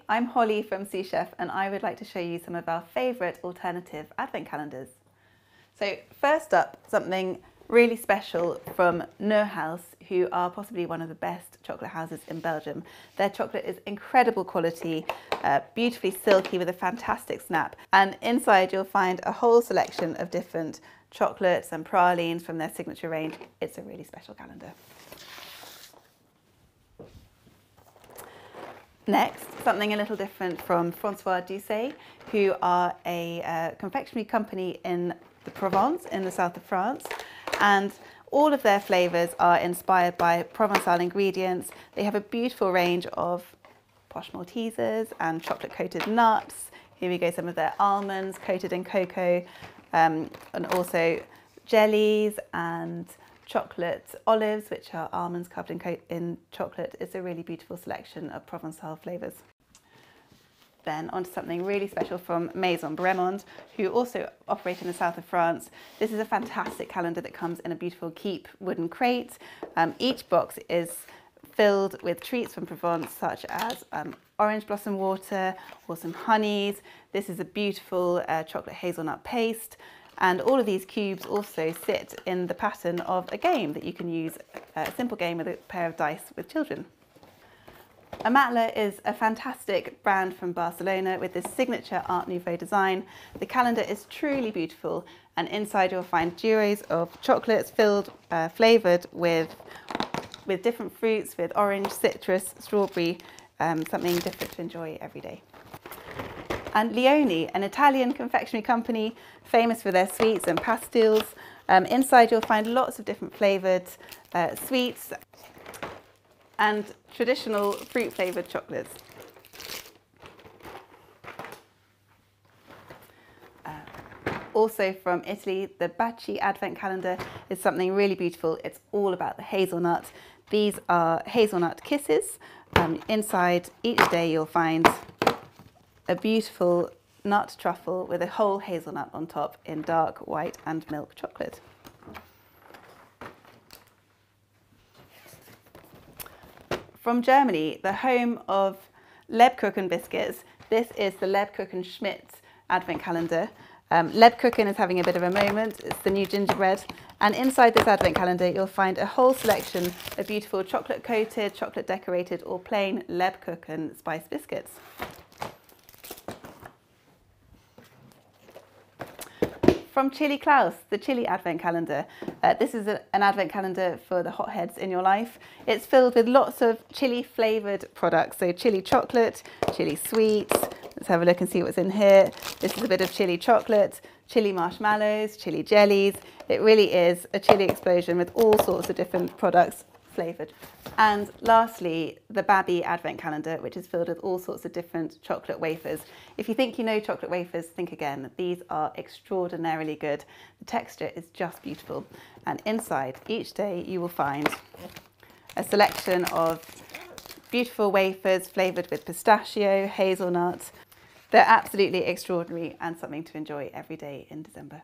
I'm Holly from Sous Chef and I would like to show you some of our favourite alternative advent calendars. So first up, something really special from Nerous, who are possibly one of the best chocolate houses in Belgium. Their chocolate is incredible quality, beautifully silky with a fantastic snap, and inside you'll find a whole selection of different chocolates and pralines from their signature range. It's a really special calendar. Next, something a little different from Franois D, who are a confectionery company in the Provence, in the south of France, and all of their flavours are inspired by Provençal ingredients. They have a beautiful range of posh Maltesers and chocolate coated nuts. Here we go, some of their almonds coated in cocoa, and also jellies and chocolate olives, which are almonds covered in chocolate. It's a really beautiful selection of Provençal flavours. Then onto something really special from Maison Bremond, who also operate in the south of France. This is a fantastic calendar that comes in a beautiful keep wooden crate. Each box is filled with treats from Provence, such as orange blossom water or some honeys. This is a beautiful chocolate hazelnut paste. And all of these cubes also sit in the pattern of a game that you can use, a simple game with a pair of dice with children. Amatla is a fantastic brand from Barcelona with this signature Art Nouveau design. The calendar is truly beautiful, and inside you'll find duos of chocolates flavoured with different fruits, with orange, citrus, strawberry, something different to enjoy every day. And Leone, an Italian confectionery company famous for their sweets and pastilles. Inside you'll find lots of different flavoured sweets and traditional fruit flavoured chocolates. Also from Italy, the Bachi advent calendar is something really beautiful. It's all about the hazelnut. These are hazelnut kisses. Inside each day you'll find a beautiful nut truffle with a whole hazelnut on top in dark white and milk chocolate. From Germany, the home of Leb Cooken biscuits, this is the Leb Cooken Schmidt advent calendar. Leb Cooken is having a bit of a moment. It's the new gingerbread. And inside this advent calendar, you'll find a whole selection of beautiful chocolate coated, chocolate decorated or plain Leb Cooken spice biscuits. From Chili Klaus, the chili advent calendar. This is an advent calendar for the hotheads in your life. It's filled with lots of chili flavoured products. So chili chocolate, chili sweets. Let's have a look and see what's in here. This is a bit of chili chocolate, chili marshmallows, chili jellies. It really is a chili explosion with all sorts of different products flavoured. And lastly, the Babi advent calendar, which is filled with all sorts of different chocolate wafers. If you think you know chocolate wafers, think again. These are extraordinarily good. The texture is just beautiful. And inside each day you will find a selection of beautiful wafers flavoured with pistachio, hazelnut. They're absolutely extraordinary and something to enjoy every day in December.